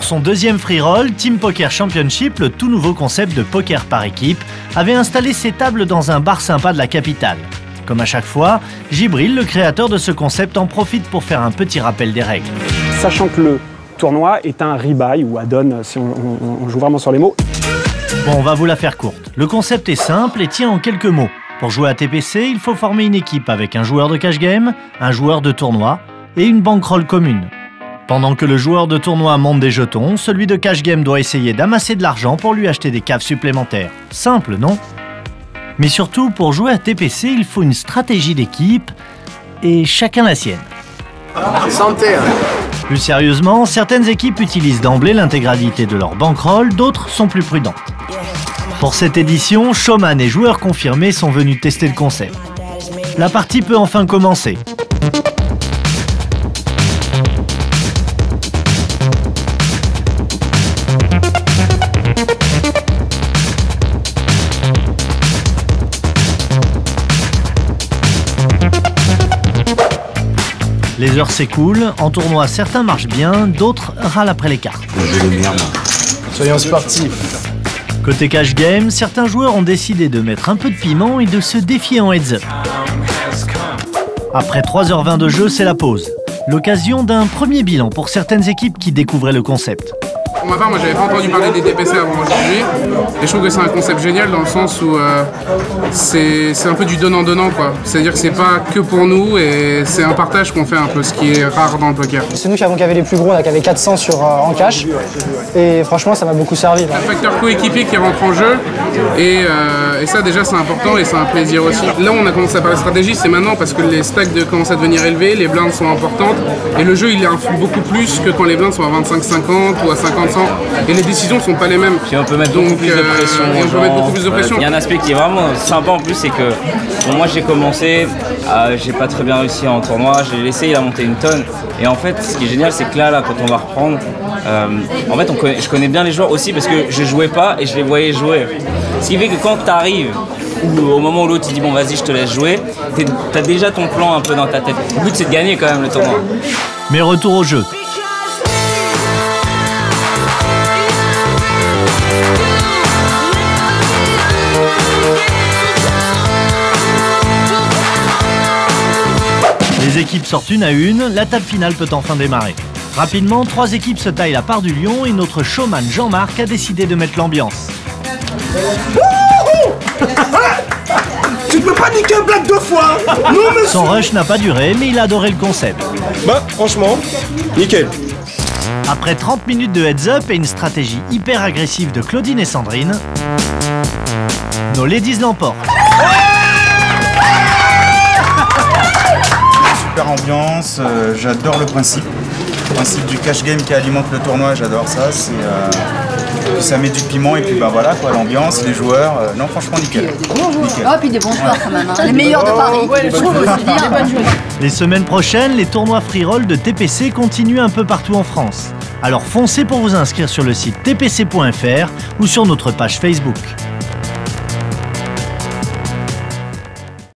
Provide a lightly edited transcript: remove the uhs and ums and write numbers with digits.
Pour son deuxième free roll, Team Poker Championship, le tout nouveau concept de poker par équipe, avait installé ses tables dans un bar sympa de la capitale. Comme à chaque fois, Jibril, le créateur de ce concept, en profite pour faire un petit rappel des règles. Sachant que le tournoi est un rebuy ou add-on, si on joue vraiment sur les mots. Bon, on va vous la faire courte. Le concept est simple et tient en quelques mots. Pour jouer à TPC, il faut former une équipe avec un joueur de cash game, un joueur de tournoi et une bankroll commune. Pendant que le joueur de tournoi monte des jetons, celui de cash game doit essayer d'amasser de l'argent pour lui acheter des caves supplémentaires. Simple, non? Mais surtout, pour jouer à TPC, il faut une stratégie d'équipe et chacun la sienne. Santé. Plus sérieusement, certaines équipes utilisent d'emblée l'intégralité de leur bankroll, d'autres sont plus prudentes. Pour cette édition, showman et joueurs confirmés sont venus tester le concept. La partie peut enfin commencer. Les heures s'écoulent, en tournoi certains marchent bien, d'autres râlent après les cartes. Soyons sportifs. Côté cash game, certains joueurs ont décidé de mettre un peu de piment et de se défier en heads up. Après 3h20 de jeu, c'est la pause. L'occasion d'un premier bilan pour certaines équipes qui découvraient le concept. Pour ma part, moi j'avais pas entendu parler des TPC avant aujourd'hui et je trouve que c'est un concept génial dans le sens où c'est un peu du donnant-donnant quoi. C'est-à-dire que c'est pas que pour nous et c'est un partage qu'on fait un peu, ce qui est rare dans le poker. C'est nous qui avait les plus gros, qui avait 400 en cash et franchement ça m'a beaucoup servi. Un facteur coéquipier qui rentre en jeu et ça déjà c'est important et c'est un plaisir aussi. Là où on a commencé à parler stratégie, c'est maintenant parce que les stacks commencent à devenir élevés, les blindes sont importantes et le jeu il influe beaucoup plus que quand les blindes sont à 25-50 ou à 50. Et les décisions ne sont pas les mêmes. Puis on peut mettre beaucoup plus de pression. Et on peut mettre beaucoup plus de pression. Il y a un aspect qui est vraiment sympa en plus, c'est que bon, moi j'ai commencé, j'ai pas très bien réussi en tournoi, j'ai laissé, il a monté une tonne. Et en fait, ce qui est génial, c'est que là quand on va reprendre, en fait je connais bien les joueurs aussi parce que je jouais pas et je les voyais jouer. Ce qui fait que quand tu arrives, ou au moment où l'autre il dit bon vas-y je te laisse jouer, t'as déjà ton plan un peu dans ta tête. Le but c'est de gagner quand même le tournoi. Mais retour au jeu. Les équipes sortent une à une, la table finale peut enfin démarrer. Rapidement, 3 équipes se taillent la part du lion et notre showman Jean-Marc a décidé de mettre l'ambiance. Tu peux pas niquer un blague 2 fois. Non, monsieur. Son rush n'a pas duré, mais il a adoré le concept. Bah, franchement, nickel. Après 30 minutes de heads up et une stratégie hyper agressive de Claudine et Sandrine, nos ladies l'emportent. Super ambiance, j'adore le principe du cash game qui alimente le tournoi, j'adore ça, ça met du piment et puis bah voilà quoi, l'ambiance, les joueurs, non franchement nickel. Oh puis des bons joueurs quand même, hein. Les meilleurs de Paris, je trouve aussi dire. Les semaines prochaines, les tournois free roll de TPC continuent un peu partout en France. Alors foncez pour vous inscrire sur le site tpc.fr ou sur notre page Facebook.